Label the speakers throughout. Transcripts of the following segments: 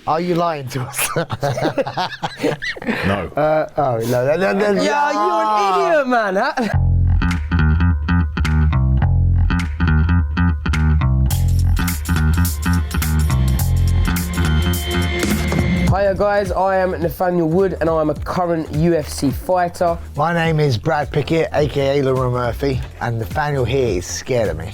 Speaker 1: Are you lying to us?
Speaker 2: No.
Speaker 1: Oh, no.
Speaker 3: Yeah, you're an idiot, man. Huh? Hiya guys, I am Nathaniel Wood and I am a current UFC fighter.
Speaker 1: My name is Brad Pickett, aka Laura Murphy, and Nathaniel here is scared of me.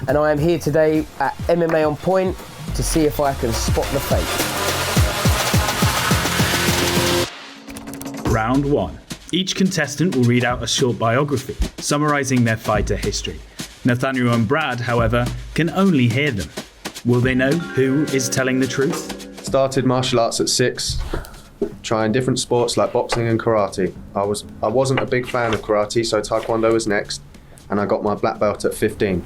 Speaker 3: And I am here today at MMA On Point to see if I can spot the fake.
Speaker 4: Round 1. Each contestant will read out a short biography, summarising their fighter history. Nathaniel and Brad, however, can only hear them. Will they know who is telling the truth?
Speaker 5: Started martial arts at 6, trying different sports like boxing and karate. I wasn't a big fan of karate, so taekwondo was next, and I got my black belt at 15.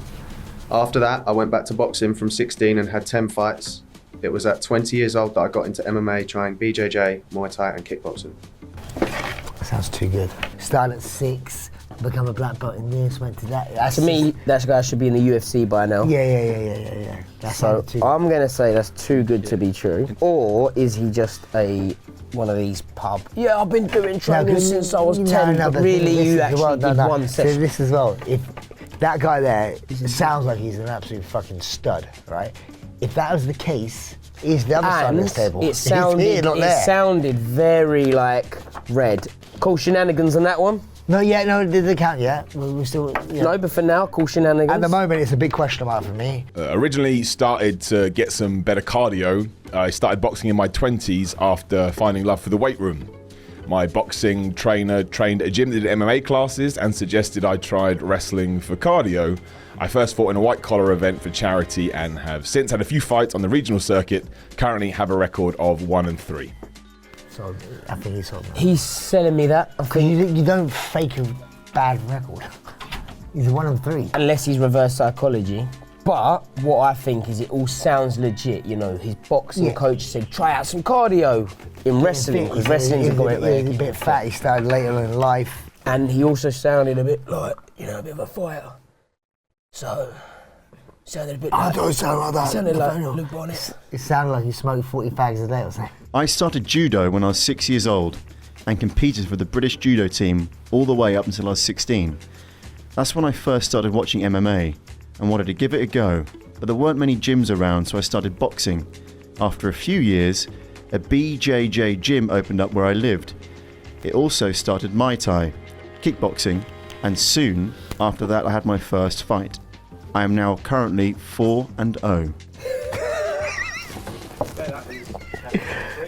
Speaker 5: After that, I went back to boxing from 16 and had 10 fights. It was at 20 years old that I got into MMA, trying BJJ, Muay Thai and kickboxing.
Speaker 1: That sounds too good. Started at 6, become a black belt in this, went to that.
Speaker 3: To me, that guy should be in the UFC by now.
Speaker 1: Yeah.
Speaker 3: So I'm going to say that's too good to be true. Or is he just one of these pub? Yeah, I've been doing training since I was 10, but really you actually did one session.
Speaker 1: So this as well, if that guy there sounds like he's an absolute fucking stud, right? If that was the case, he's the other side of this table.
Speaker 3: It sounded very like red. Cool shenanigans on that one.
Speaker 1: No, did they count yet? We're still. Yeah.
Speaker 3: No, but for now, cool shenanigans.
Speaker 1: At the moment, it's a big question mark for me.
Speaker 2: Originally started to get some better cardio. I started boxing in my 20s after finding love for the weight room. My boxing trainer trained at a gym that did MMA classes and suggested I tried wrestling for cardio. I first fought in a white collar event for charity and have since had a few fights on the regional circuit. Currently have a record of 1-3.
Speaker 1: So I think he's sold.
Speaker 3: He's selling me that. I think
Speaker 1: you don't fake a bad record. He's a 1-3.
Speaker 3: Unless he's reverse psychology. But what I think is it all sounds legit. You know, his boxing coach said try out some cardio in wrestling because wrestling's a great way.
Speaker 1: He's a bit fat. He started later in life,
Speaker 3: and he also sounded a bit like a bit of a fighter. So sounded a bit.
Speaker 1: I don't sound like that.
Speaker 3: Sounded like Luke Bonnet.
Speaker 1: It sounded like he smoked 40 fags a day or something.
Speaker 6: I started judo when I was 6 years old and competed for the British judo team all the way up until I was 16. That's when I first started watching MMA and wanted to give it a go, but there weren't many gyms around, so I started boxing. After a few years, a BJJ gym opened up where I lived. It also started Muay Thai, kickboxing, and soon after that I had my first fight. I am now currently 4-0.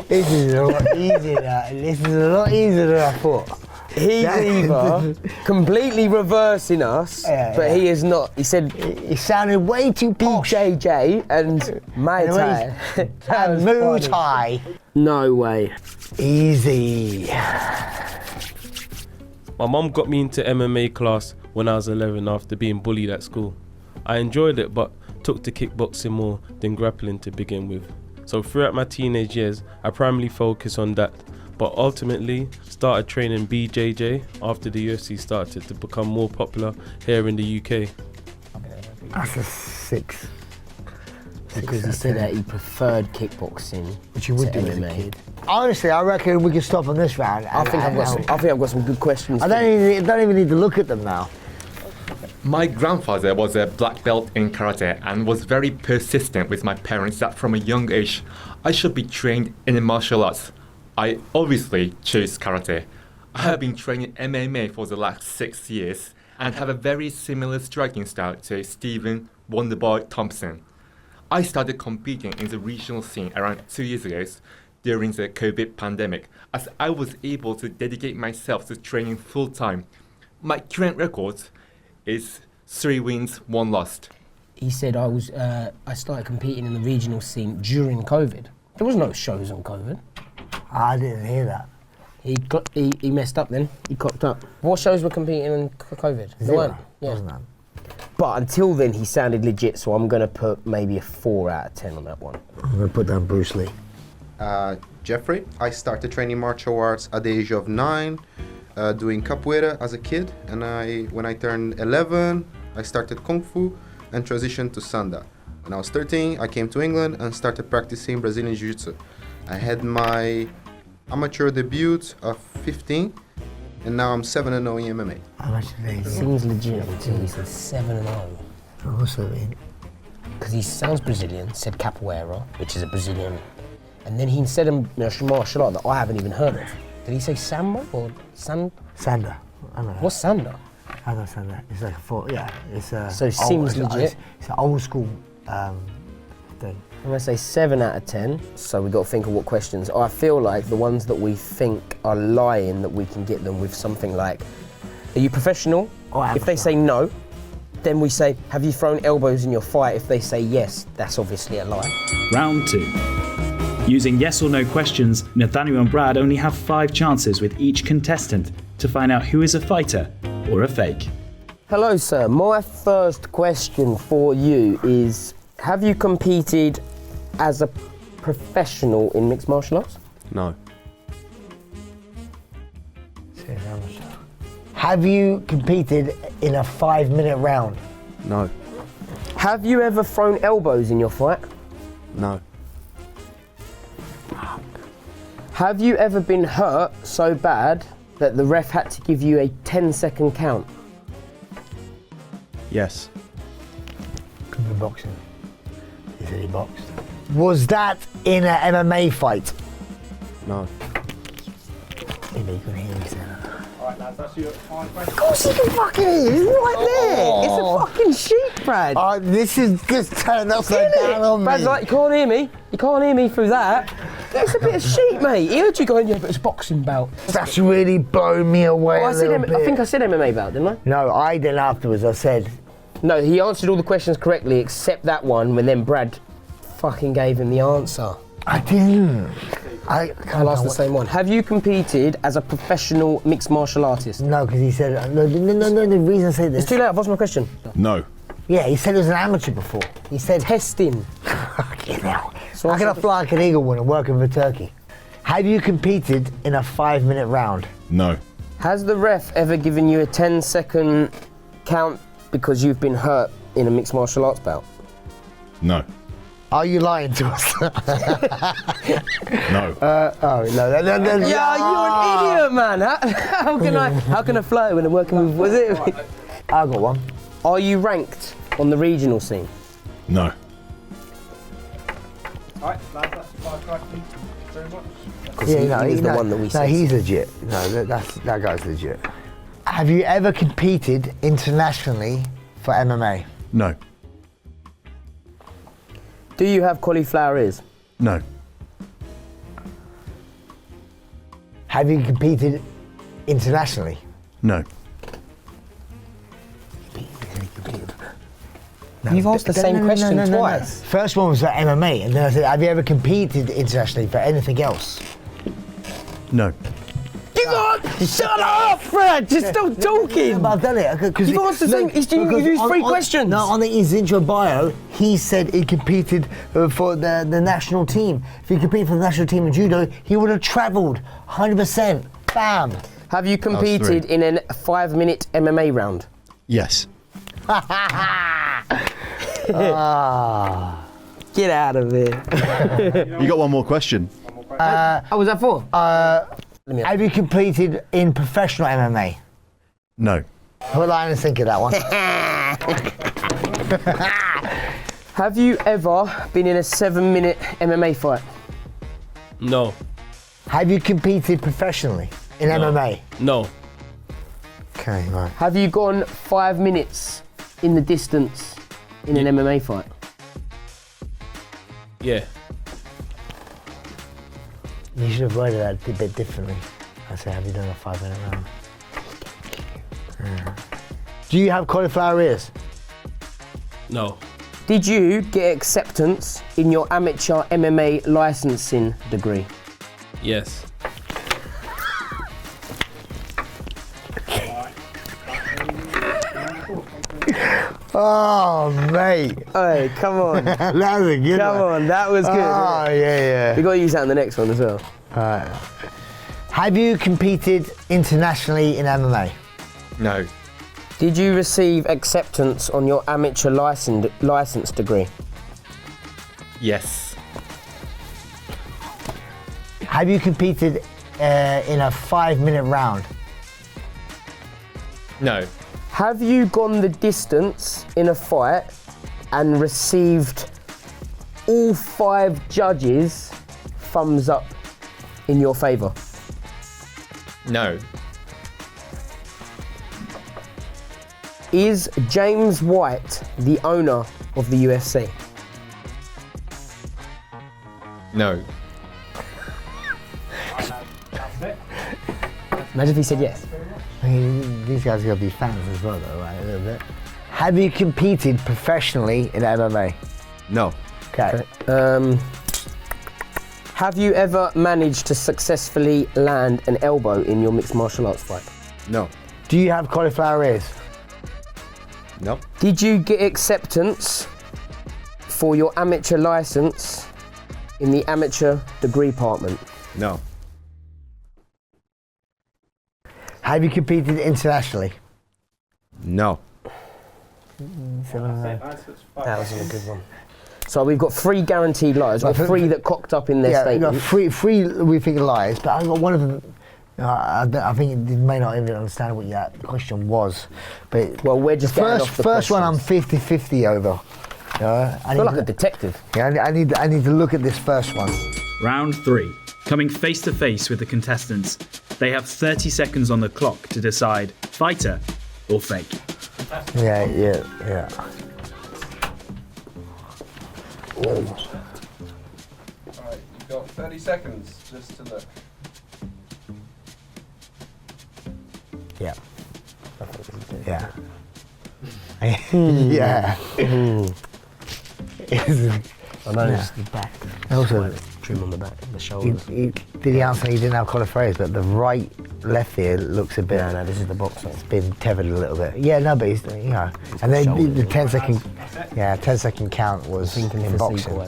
Speaker 1: This is a lot easier. This is a lot easier than I thought.
Speaker 3: He's either completely reversing us, but he is not. He said
Speaker 1: he sounded way too posh.
Speaker 3: BJJ and Muay Thai.
Speaker 1: And Muay Thai.
Speaker 3: No way.
Speaker 1: Easy.
Speaker 7: My mum got me into MMA class when I was 11 after being bullied at school. I enjoyed it, but took to kickboxing more than grappling to begin with. So throughout my teenage years, I primarily focused on that, but ultimately started training BJJ after the UFC started to become more popular here in the UK.
Speaker 1: That's a 6.
Speaker 3: Because he said that he preferred kickboxing,
Speaker 1: which you would do as a kid. Honestly, I reckon we can stop on this round.
Speaker 3: I think I've got some good questions.
Speaker 1: I don't even need to look at them now.
Speaker 8: My grandfather was a black belt in karate and was very persistent with my parents that from a young age I should be trained in martial arts. I obviously chose karate. I have been training MMA for the last 6 years and have a very similar striking style to Stephen Wonderboy Thompson. I started competing in the regional scene around 2 years ago during the COVID pandemic, as I was able to dedicate myself to training full time. My current record is 3 wins, 1 loss.
Speaker 3: He said I started competing in the regional scene during COVID. There was no shows on COVID.
Speaker 1: I didn't hear that.
Speaker 3: He messed up then. He cocked up. What shows were competing in COVID?
Speaker 1: There weren't. Yeah.
Speaker 3: But until then, he sounded legit, so I'm going to put maybe a 4 out of 10 on that one.
Speaker 1: I'm going to put down Bruce Lee.
Speaker 5: Jeffrey, I started training martial arts at the age of 9, doing capoeira as a kid, and when I turned 11, I started Kung Fu and transitioned to Sanda. When I was 13, I came to England and started practicing Brazilian Jiu-Jitsu. I had my amateur debut of 15, and now I'm 7-0 in MMA.
Speaker 1: How much did he
Speaker 3: Seems legit until he said 7-0.
Speaker 1: Also in.
Speaker 3: Because he sounds Brazilian, said capoeira, which is a Brazilian. And then he said a martial art that I haven't even heard of. Did he say samba or sand?
Speaker 1: Sander. I don't know.
Speaker 3: What's sanda?
Speaker 1: I don't know Sander. It's like it's a.
Speaker 3: So it seems legit.
Speaker 1: It's an old school thing.
Speaker 3: I'm gonna say 7 out of 10. So we got to think of what questions. I feel like the ones that we think are lying, that we can get them with something like, are you professional? If they say no, then we say, have you thrown elbows in your fight? If they say yes, that's obviously a lie.
Speaker 4: Round 2. Using yes or no questions, Nathaniel and Brad only have 5 chances with each contestant to find out who is a fighter or a fake.
Speaker 3: Hello, sir. My first question for you is, have you competed as a professional in mixed martial arts?
Speaker 5: No.
Speaker 1: Have you competed in a 5-minute round?
Speaker 5: No.
Speaker 3: Have you ever thrown elbows in your fight?
Speaker 5: No.
Speaker 3: Have you ever been hurt so bad that the ref had to give you a 10-second count?
Speaker 6: Yes.
Speaker 1: Could be boxing. He said he boxed. Was that in an MMA fight?
Speaker 5: No.
Speaker 1: Maybe you can hear me say that.
Speaker 9: Alright lads, that's your final question.
Speaker 3: Of course you can fucking hear. It's right there. It's a fucking sheep, Brad.
Speaker 1: This is just turned upside down on
Speaker 3: Brad's
Speaker 1: me.
Speaker 3: like, you can't hear me. You can't hear me through that. It's a bit of sheep, mate. He heard you going, yeah, but it's a boxing bout.
Speaker 1: That's really blown me away
Speaker 3: I
Speaker 1: bit.
Speaker 3: think I said MMA bout, didn't I?
Speaker 1: No, I did afterwards. I said...
Speaker 3: No, he answered all the questions correctly except that one when then Brad fucking gave him the answer.
Speaker 1: I didn't.
Speaker 3: I'll ask the same one. Have you competed as a professional mixed martial artist?
Speaker 1: No, because he said... No, the reason I said this...
Speaker 3: It's too late, I've lost my question.
Speaker 2: No.
Speaker 1: Yeah, he said he was an amateur before. He said...
Speaker 3: Testing.
Speaker 1: Fucking hell.
Speaker 3: So
Speaker 1: How can I fly like an eagle when I'm working for Turkey? Have you competed in a 5-minute round?
Speaker 2: No.
Speaker 3: Has the ref ever given you a 10-second count because you've been hurt in a mixed martial arts bout?
Speaker 2: No.
Speaker 1: Are you lying to us?
Speaker 2: No.
Speaker 1: No.
Speaker 3: Yeah, you're an idiot, man. How can I fly when I'm working with? Was it?
Speaker 1: I got one.
Speaker 3: Are you ranked on the regional scene?
Speaker 2: No.
Speaker 9: Alright lads, that's your 5 questions. Thank you very much.
Speaker 3: Because he was the one that we said.
Speaker 1: No, he's legit. No, that guy's legit. Have you ever competed internationally for MMA?
Speaker 6: No.
Speaker 3: Do you have cauliflower ears?
Speaker 6: No.
Speaker 1: Have you competed internationally?
Speaker 6: No.
Speaker 1: No.
Speaker 3: You've asked the same question twice.
Speaker 1: First one was for MMA, and then I said, have you ever competed internationally for anything else?
Speaker 6: No.
Speaker 3: Shut up, Fred! Just stop talking!
Speaker 1: But I've done it.
Speaker 3: You've asked the same. You've used 3 questions.
Speaker 1: No, on his intro bio, he said he competed for the national team. If he competed for the national team in judo, he would have travelled 100%. Bam!
Speaker 3: Have you competed in a 5-minute MMA round?
Speaker 6: Yes.
Speaker 3: Get out of here.
Speaker 6: You got one more question.
Speaker 3: Was that 4?
Speaker 1: Have you competed in professional MMA?
Speaker 6: No.
Speaker 1: Well, I didn't think of that one.
Speaker 3: Have you ever been in a 7-minute MMA fight?
Speaker 7: No.
Speaker 1: Have you competed professionally in MMA?
Speaker 7: No.
Speaker 1: Okay, right.
Speaker 3: Have you gone 5 minutes in the distance in an MMA fight?
Speaker 7: Yeah.
Speaker 1: You should have worded that a bit differently. I say, have you done a 5-minute round? Yeah. Do you have cauliflower ears?
Speaker 7: No.
Speaker 3: Did you get acceptance in your amateur MMA licensing degree?
Speaker 7: Yes.
Speaker 1: Oh, mate.
Speaker 3: Hey, come on.
Speaker 1: That was a good
Speaker 3: Come
Speaker 1: one.
Speaker 3: on, that was good.
Speaker 1: Oh, yeah.
Speaker 3: We got to use that in the next one as well.
Speaker 1: Have you competed internationally in MMA?
Speaker 5: No.
Speaker 3: Did you receive acceptance on your amateur license degree?
Speaker 8: Yes.
Speaker 1: Have you competed in a 5-minute round?
Speaker 8: No.
Speaker 3: Have you gone the distance in a fight and received all 5 judges' thumbs up in your favour?
Speaker 8: No.
Speaker 3: Is James White the owner of the UFC?
Speaker 8: No.
Speaker 3: Imagine if he said yes.
Speaker 1: I mean, these guys are going to be fans as well, though, right? A little bit. Have you competed professionally in MMA?
Speaker 6: No.
Speaker 1: Okay.
Speaker 3: Have you ever managed to successfully land an elbow in your mixed martial arts fight?
Speaker 6: No.
Speaker 1: Do you have cauliflower ears?
Speaker 6: No.
Speaker 3: Did you get acceptance for your amateur license in the amateur degree department?
Speaker 6: No.
Speaker 1: Have you competed internationally?
Speaker 6: No.
Speaker 3: That was a good one. So we've got 3 guaranteed lies, or 3 that cocked up in their
Speaker 1: Yeah,
Speaker 3: statement.
Speaker 1: we've got three we think are lies, but I got one of them. I think you may not even understand what that question was. But
Speaker 3: well, we're just getting off the
Speaker 1: first one. I'm
Speaker 3: questions.
Speaker 1: 50-50 over. I
Speaker 3: feel like a detective.
Speaker 1: Yeah, I need to look at this first one.
Speaker 4: Round 3. Coming face to face with the contestants, they have 30 seconds on the clock to decide fighter or fake.
Speaker 1: Yeah.
Speaker 10: Alright, you've got 30 seconds just to look.
Speaker 1: Yeah. Yeah.
Speaker 3: I noticed the back.
Speaker 1: Also,
Speaker 3: trim on the back, the shoulders.
Speaker 1: did he answer he didn't have cauliflower ears, but the right left ear looks a bit.
Speaker 3: No, this is the boxer.
Speaker 1: It's been tethered a little bit. Yeah, no, but he's, and then the 10-second, 10-second count was in boxing.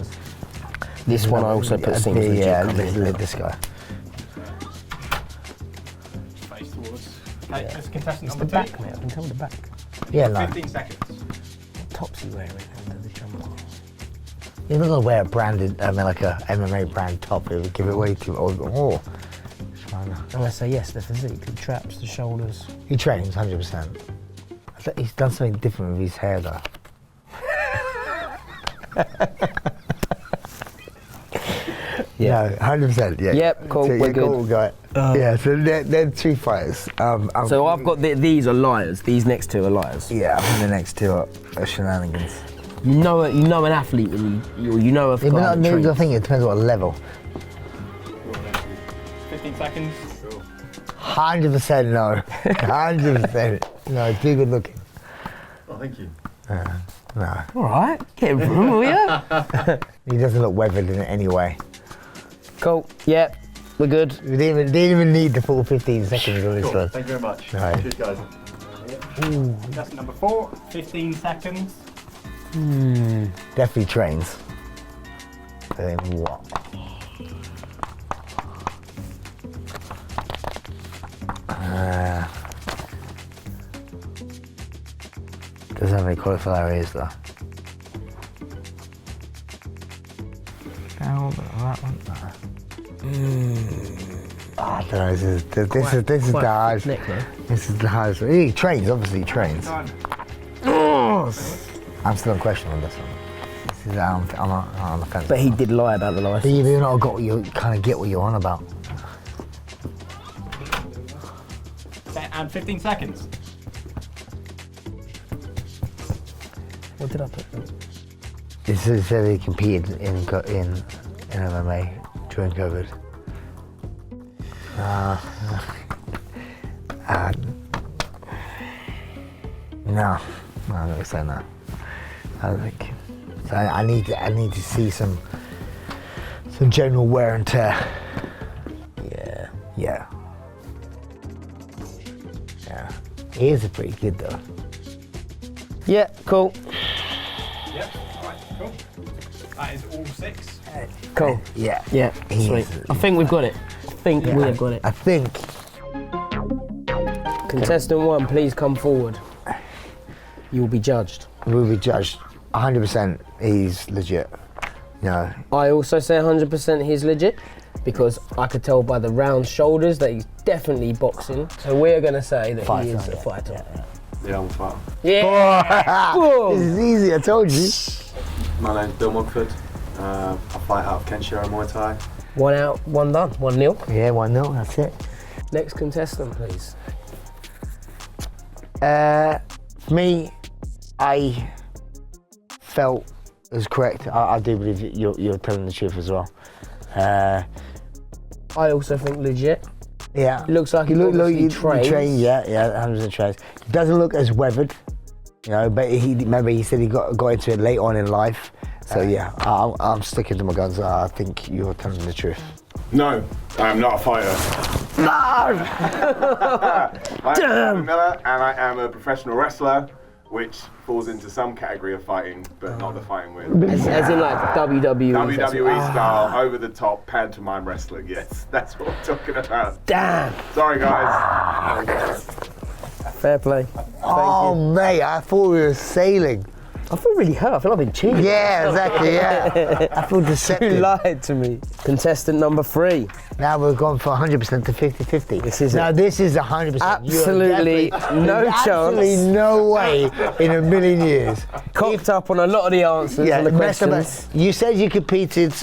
Speaker 3: This one I also put seems legit.
Speaker 1: Yeah, this guy.
Speaker 9: Face towards. Okay, that's contestant
Speaker 3: It's
Speaker 9: number
Speaker 3: the
Speaker 9: 2.
Speaker 3: back, mate. I can tell the back.
Speaker 1: Yeah, no.
Speaker 9: 15 seconds.
Speaker 3: What top's he wearing under the jumper?
Speaker 1: You're not gonna wear a branded, like a MMA brand top. It would give it away to.
Speaker 3: Unless I say yes, the physique, the traps, the shoulders.
Speaker 1: He trains 100%. I think he's done something different with his hair though.
Speaker 3: Yeah.
Speaker 1: No, 100%. Yeah.
Speaker 3: Yep, cool.
Speaker 1: So,
Speaker 3: we're good.
Speaker 1: Cool, guy. Yeah. So they're 2 fighters.
Speaker 3: So I've got these are liars. These next 2 are liars.
Speaker 1: Yeah, I think the next 2 are shenanigans.
Speaker 3: You know an athlete, and you know a guy that trains.
Speaker 1: I think it depends on what level.
Speaker 9: 15 seconds.
Speaker 1: 100% no. 100% no. Too good looking.
Speaker 6: Oh, thank you.
Speaker 1: No.
Speaker 3: All right, get him from him, will ya?
Speaker 1: He doesn't look weathered in any way.
Speaker 3: Cool. Yep, we're good.
Speaker 1: We didn't even need the full 15 seconds on this
Speaker 6: Cool.
Speaker 1: one.
Speaker 6: Thank you very much.
Speaker 1: Right.
Speaker 6: Cheers, guys.
Speaker 9: Contestant number 4, 15 seconds.
Speaker 1: Definitely trains. What? Doesn't have any cauliflower ears though. Oh, that one. I don't know. This is the hardest. This is the hardest. He trains, obviously. He trains. I'm still on question on this one. This is, I'm on the fence.
Speaker 3: But he did lie about the license.
Speaker 1: But you've not got what you kind of get what you're on about.
Speaker 9: And 15 seconds.
Speaker 3: What did I put?
Speaker 1: This is said he competed in MMA during COVID. No, I'm not gonna say no. I don't think. So I need to see some general wear and tear. Yeah. Ears are pretty good though.
Speaker 3: Yeah, cool.
Speaker 9: Yep. Alright, cool. That is all 6.
Speaker 3: Cool.
Speaker 1: Yeah.
Speaker 3: Yeah,
Speaker 1: He
Speaker 3: sweet.
Speaker 1: is.
Speaker 3: I think we've got it. We have got it.
Speaker 1: I think.
Speaker 3: Contestant 1, please come forward. You will be judged.
Speaker 1: We'll be judged 100%. He's legit. No.
Speaker 3: I also say 100% he's legit because I could tell by the round shoulders that he's definitely boxing. So we're going to say that he is a fighter.
Speaker 5: Yeah, I'm a fighter.
Speaker 3: Yeah.
Speaker 1: This is easy, I told you.
Speaker 5: My name's Bill Mugford. I fight out of Kenshiro Muay Thai.
Speaker 3: 1 out, 1 done, 1-0.
Speaker 1: Yeah, 1-0, that's it.
Speaker 3: Next contestant, please.
Speaker 1: For me, I felt it was correct. I do believe you're telling the truth as well.
Speaker 3: I also think legit.
Speaker 1: Yeah.
Speaker 3: Looks like he trains.
Speaker 1: Trained, yeah, 100% trains. Doesn't look as weathered, you know, but he said he got into it late on in life. So yeah, I'm sticking to my guns. I think you're telling the truth.
Speaker 2: No, I am not a fighter.
Speaker 1: No!
Speaker 2: I'm Damn! Miller, and I am a professional wrestler, which falls into some category of fighting, but not the fighting with.
Speaker 3: As in like WWE.
Speaker 2: WWE style, over the top, pantomime wrestling. Yes, that's what I'm talking about.
Speaker 3: Damn!
Speaker 2: Sorry, guys.
Speaker 3: Fair play.
Speaker 1: Oh, mate, I thought we were sailing.
Speaker 3: I feel really hurt. I feel I've been cheated.
Speaker 1: Yeah, exactly, yeah. I feel deceptive.
Speaker 3: You lied to me. Contestant number 3.
Speaker 1: Now we've gone from 100% to 50-50.
Speaker 3: This is
Speaker 1: 100%.
Speaker 3: Absolutely no chance.
Speaker 1: Absolutely no way in a million years.
Speaker 3: Cocked up on a lot of the answers and the questions.
Speaker 1: You said you competed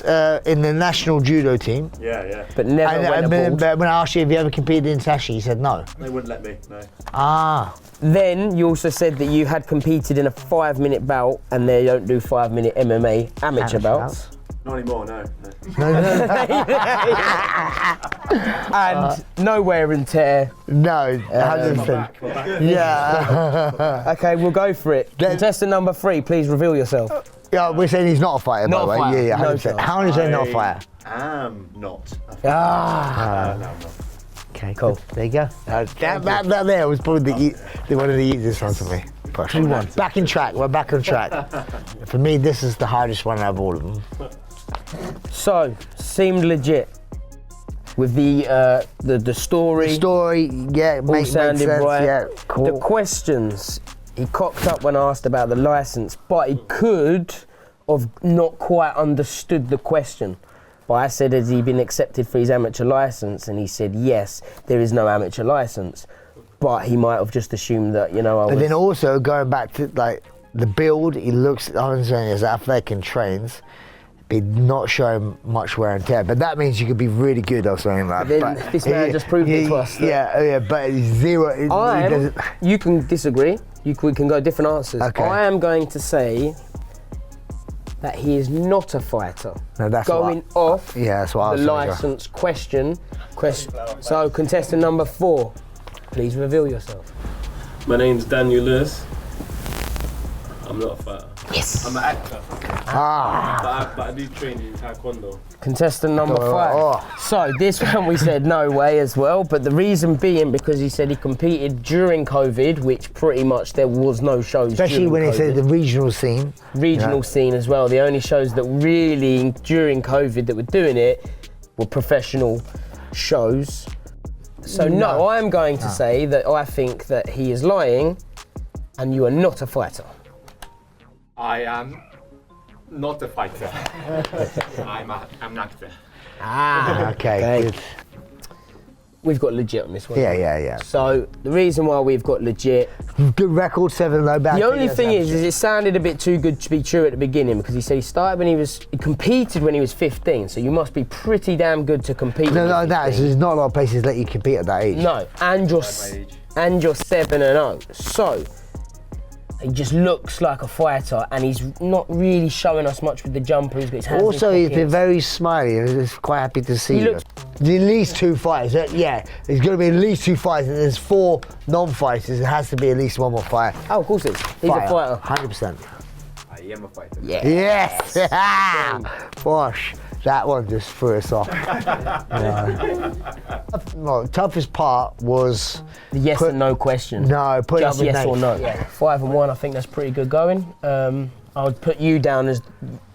Speaker 1: in the national judo team.
Speaker 5: Yeah.
Speaker 3: But never went abroad.
Speaker 1: But when I asked you if you ever competed internationally, you said no.
Speaker 5: They wouldn't let me, no.
Speaker 1: Ah.
Speaker 3: Then you also said that you had competed in a 5-minute bout and they don't do 5-minute MMA amateur bouts.
Speaker 5: Not anymore, no.
Speaker 3: And no wear and tear.
Speaker 1: No, 100%. Yeah.
Speaker 3: Okay, we'll go for it. Contestant number 3, please reveal yourself.
Speaker 1: Yeah, we're saying he's not a fighter,
Speaker 3: Not
Speaker 1: by
Speaker 3: a
Speaker 1: the way.
Speaker 3: fighter.
Speaker 1: Yeah,
Speaker 3: No
Speaker 1: 100%.
Speaker 3: chance.
Speaker 1: 100% not a fighter.
Speaker 5: I'm not.
Speaker 1: Ah.
Speaker 5: No, I'm not.
Speaker 1: Okay, cool. There you go. That there was probably one of the easiest ones for me. Push. Back in track. We're back on track. For me, this is the hardest one out of all of them.
Speaker 3: So, seemed legit with the story.
Speaker 1: The story, yeah,
Speaker 3: all
Speaker 1: makes
Speaker 3: sounded
Speaker 1: sense.
Speaker 3: right.
Speaker 1: Yeah, cool.
Speaker 3: The questions, he cocked up when asked about the license, but he could have not quite understood the question. But I said, has he been accepted for his amateur license? And he said, yes, there is no amateur license. But he might have just assumed that, you know,
Speaker 1: But then also going back to like the build, he looks, I'm saying, as athletic and trains, but not showing much wear and tear. But that means you could be really good or something like that.
Speaker 3: Then this man just proved it to us.
Speaker 1: Yeah, but zero.
Speaker 3: You can disagree. We can go different answers.
Speaker 1: Okay.
Speaker 3: I am going to say that he is not a fighter.
Speaker 1: No, that's
Speaker 3: going off
Speaker 1: that's what I was
Speaker 3: the
Speaker 1: saying,
Speaker 3: license question. So contestant number 4, please reveal yourself.
Speaker 7: My name's Daniel Lewis. I'm not a fighter.
Speaker 3: Yes.
Speaker 7: I'm an actor. But I do train in Taekwondo.
Speaker 3: Contestant number 5. So this one we said no way as well, but the reason being because he said he competed during COVID, which pretty much there was no shows.
Speaker 1: Especially when he said the regional scene.
Speaker 3: Regional scene as well. The only shows that really during COVID that were doing it were professional shows. So no, I am going to say that I think that he is lying, and you are not a fighter.
Speaker 8: I am not a fighter. I'm an actor.
Speaker 1: Okay, good.
Speaker 3: We've got legit on this one.
Speaker 1: Yeah.
Speaker 3: So the reason why we've got legit.
Speaker 1: Good record, 7 no bad.
Speaker 3: The only thing is it sounded a bit too good to be true at the beginning because he said he started when he competed when he was 15. So you must be pretty damn good to compete.
Speaker 1: No, there's not a lot of places let you compete at that age.
Speaker 3: No, and you're 7-0. So he just looks like a fighter, and he's not really showing us much with the jumper. He's got his hands
Speaker 1: Also,
Speaker 3: in
Speaker 1: he's been
Speaker 3: pockets.
Speaker 1: very smiley. I'm just quite happy to see
Speaker 3: He
Speaker 1: him.
Speaker 3: looks-
Speaker 1: At least 2 fighters. Yeah, there's going to be at least 2 fighters. And there's 4 non-fighters. It has to be at least 1 more fighter.
Speaker 3: Oh, of course it is. He's a fighter.
Speaker 1: 100%.
Speaker 8: I am a fighter.
Speaker 3: Yeah.
Speaker 1: Yes! Bosh. That one just threw us off. Well, toughest part was
Speaker 3: The yes and no question.
Speaker 1: No, put
Speaker 3: Just
Speaker 1: it up with
Speaker 3: yes or
Speaker 1: Nate.
Speaker 3: no. 5 and 1, I think that's pretty good going. I would put you down as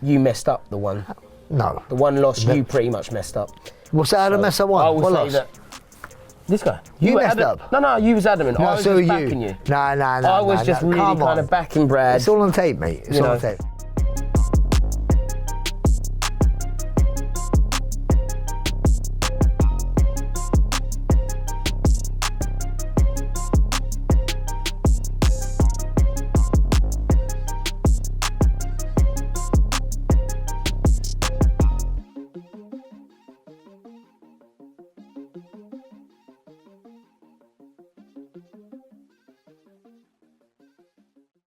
Speaker 3: you messed up the one.
Speaker 1: No.
Speaker 3: The one loss you pretty much messed up.
Speaker 1: What's that? I messed up one.
Speaker 3: I will
Speaker 1: What
Speaker 3: say
Speaker 1: loss?
Speaker 3: that. This guy.
Speaker 1: You
Speaker 3: were
Speaker 1: messed
Speaker 3: adamant-
Speaker 1: up.
Speaker 3: No, you was adamant.
Speaker 1: No,
Speaker 3: I was
Speaker 1: so
Speaker 3: just
Speaker 1: are
Speaker 3: backing you.
Speaker 1: No.
Speaker 3: I was just really
Speaker 1: Come
Speaker 3: kind
Speaker 1: on.
Speaker 3: of backing Brad.
Speaker 1: It's all on tape, mate. It's
Speaker 3: You
Speaker 1: all
Speaker 3: know.
Speaker 1: on tape.